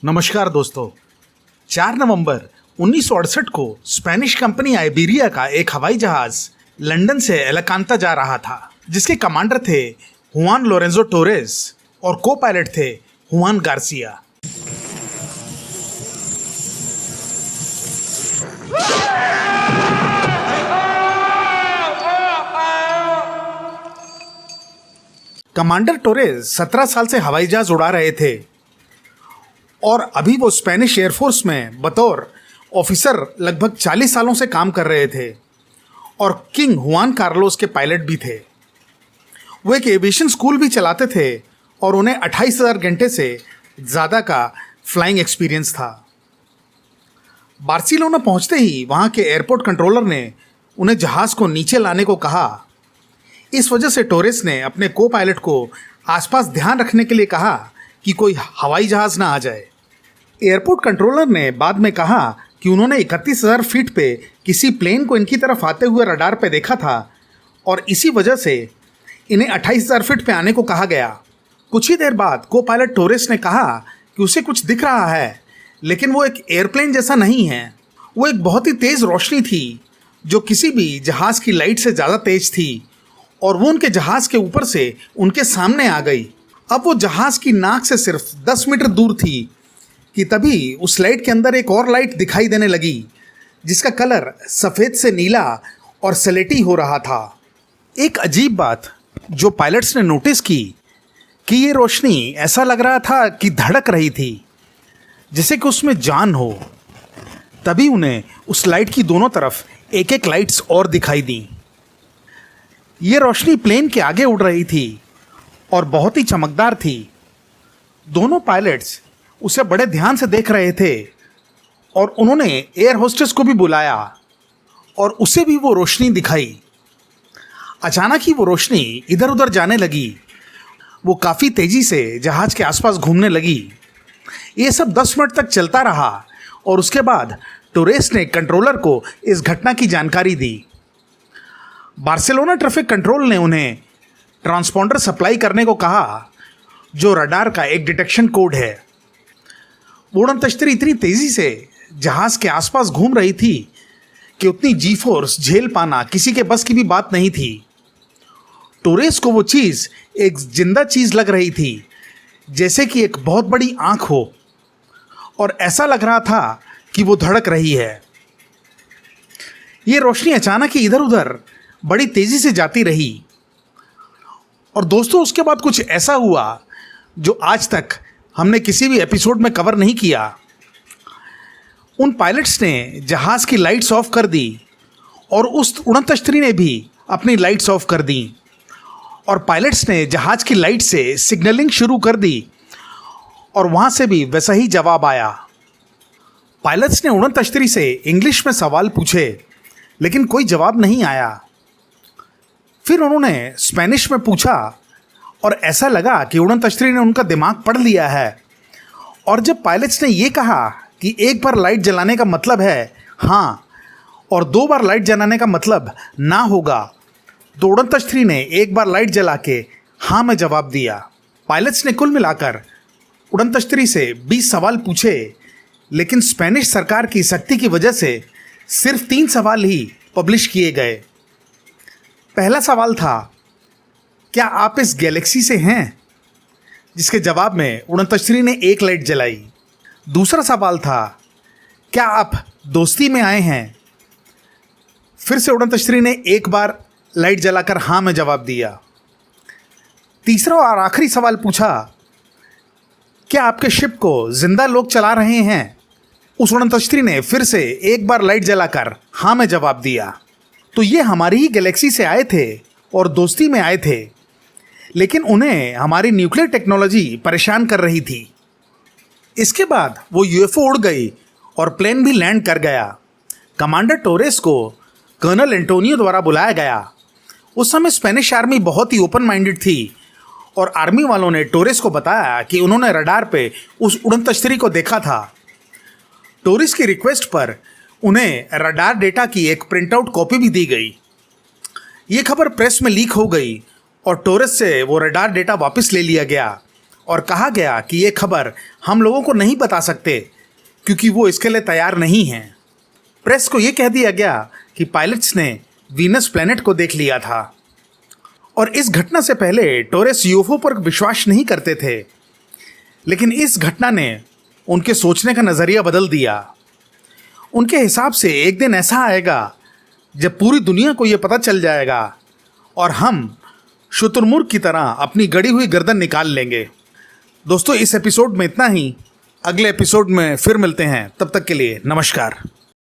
नमस्कार दोस्तों। 4 नवंबर 1968 को स्पेनिश कंपनी आइबेरिया का एक हवाई जहाज लंदन से एलाकांता जा रहा था, जिसके कमांडर थे हुआन लोरेंजो टोरेस और को पायलट थे हुआन गार्सिया। कमांडर टोरेस 17 साल से हवाई जहाज उड़ा रहे थे और अभी वो स्पेनिश एयरफोर्स में बतौर ऑफिसर लगभग 40 सालों से काम कर रहे थे और किंग हुआन कार्लोस के पायलट भी थे। वो एक एविएशन स्कूल भी चलाते थे और उन्हें 28,000 घंटे से ज़्यादा का फ्लाइंग एक्सपीरियंस था। बार्सिलोना पहुंचते ही वहाँ के एयरपोर्ट कंट्रोलर ने उन्हें जहाज़ को नीचे लाने को कहा। इस वजह से टोरेस ने अपने को पायलट को आसपास ध्यान रखने के लिए कहा कि कोई हवाई जहाज़ ना आ जाए। एयरपोर्ट कंट्रोलर ने बाद में कहा कि उन्होंने 31,000 फीट पे किसी प्लेन को इनकी तरफ आते हुए रडार पे देखा था और इसी वजह से इन्हें 28,000 फीट पे आने को कहा गया। कुछ ही देर बाद को पायलट टोरेस ने कहा कि उसे कुछ दिख रहा है, लेकिन वो एक एयरप्लेन जैसा नहीं है। वो एक बहुत ही तेज़ रोशनी थी जो किसी भी जहाज़ की लाइट से ज़्यादा तेज थी और वो उनके जहाज़ के ऊपर से उनके सामने आ गई। अब वो जहाज़ की नाक से सिर्फ 10 मीटर दूर थी कि तभी उस लाइट के अंदर एक और लाइट दिखाई देने लगी, जिसका कलर सफ़ेद से नीला और सलेटी हो रहा था। एक अजीब बात जो पायलट्स ने नोटिस की कि ये रोशनी ऐसा लग रहा था कि धड़क रही थी, जैसे कि उसमें जान हो। तभी उन्हें उस लाइट की दोनों तरफ एक एक लाइट्स और दिखाई दी। ये रोशनी प्लेन के आगे उड़ रही थी और बहुत ही चमकदार थी। दोनों पायलट्स उसे बड़े ध्यान से देख रहे थे और उन्होंने एयर होस्टेस को भी बुलाया और उसे भी वो रोशनी दिखाई। अचानक ही वो रोशनी इधर उधर जाने लगी। वो काफ़ी तेज़ी से जहाज़ के आसपास घूमने लगी। ये सब 10 मिनट तक चलता रहा और उसके बाद टोरेस ने कंट्रोलर को इस घटना की जानकारी दी। बार्सिलोना ट्रैफिक कंट्रोल ने उन्हें ट्रांसपॉन्डर सप्लाई करने को कहा, जो रडार का एक डिटेक्शन कोड है। उड़न तश्तरी इतनी तेज़ी से जहाज़ के आसपास घूम रही थी कि उतनी जी फोर्स झेल पाना किसी के बस की भी बात नहीं थी। टोरेस को वो चीज़ एक जिंदा चीज़ लग रही थी, जैसे कि एक बहुत बड़ी आँख हो, और ऐसा लग रहा था कि वो धड़क रही है। ये रोशनी अचानक ही इधर उधर बड़ी तेज़ी से जाती रही और दोस्तों, उसके बाद कुछ ऐसा हुआ जो आज तक हमने किसी भी एपिसोड में कवर नहीं किया। उन पायलट्स ने जहाज़ की लाइट्स ऑफ कर दी और उस उड़न तश्तरी ने भी अपनी लाइट्स ऑफ कर दी और पायलट्स ने जहाज़ की लाइट से सिग्नलिंग शुरू कर दी और वहाँ से भी वैसा ही जवाब आया। पायलट्स ने उड़न तश्तरी से इंग्लिश में सवाल पूछे, लेकिन कोई जवाब नहीं आया। फिर उन्होंने स्पेनिश में पूछा और ऐसा लगा कि उड़न तश्तरी ने उनका दिमाग पढ़ लिया है। और जब पायलट्स ने ये कहा कि एक बार लाइट जलाने का मतलब है हाँ और 2 बार लाइट जलाने का मतलब ना होगा, तो उड़न तश्तरी ने एक बार लाइट जला के हाँ में जवाब दिया। पायलट्स ने कुल मिलाकर उड़न तश्तरी से 20 सवाल पूछे, लेकिन स्पेनिश सरकार की सख्ती की वजह से सिर्फ 3 सवाल ही पब्लिश किए गए। पहला सवाल था, क्या आप इस गैलेक्सी से हैं? जिसके जवाब में उड़न तश्तरी ने एक लाइट जलाई। दूसरा सवाल था, क्या आप दोस्ती में आए हैं? फिर से उड़न तश्तरी ने एक बार लाइट जलाकर हाँ में जवाब दिया। तीसरा और आखिरी सवाल पूछा, क्या आपके शिप को जिंदा लोग चला रहे हैं? उस उड़न तश्तरी ने फिर से एक बार लाइट जलाकर हाँ में जवाब दिया। तो ये हमारी ही गैलेक्सी से आए थे और दोस्ती में आए थे, लेकिन उन्हें हमारी न्यूक्लियर टेक्नोलॉजी परेशान कर रही थी। इसके बाद वो यूएफओ उड़ गई और प्लेन भी लैंड कर गया। कमांडर टोरेस को कर्नल एंटोनियो द्वारा बुलाया गया। उस समय स्पेनिश आर्मी बहुत ही ओपन माइंडेड थी और आर्मी वालों ने टोरेस को बताया कि उन्होंने रडार पे उस उड़न तश्तरी को देखा था। टोरेस की रिक्वेस्ट पर उन्हें रडार डेटा की एक प्रिंटआउट कॉपी भी दी गई। ये खबर प्रेस में लीक हो गई और टोरेस से वो रडार डेटा वापस ले लिया गया और कहा गया कि ये खबर हम लोगों को नहीं बता सकते क्योंकि वो इसके लिए तैयार नहीं हैं। प्रेस को ये कह दिया गया कि पायलट्स ने वीनस प्लैनेट को देख लिया था और इस घटना से पहले टोरेस यूएफओ पर विश्वास नहीं करते थे, लेकिन इस घटना ने उनके सोचने का नज़रिया बदल दिया। उनके हिसाब से एक दिन ऐसा आएगा जब पूरी दुनिया को ये पता चल जाएगा और हम शुतुरमुर्ग की तरह अपनी गड़ी हुई गर्दन निकाल लेंगे। दोस्तों, इस एपिसोड में इतना ही। अगले एपिसोड में फिर मिलते हैं, तब तक के लिए नमस्कार।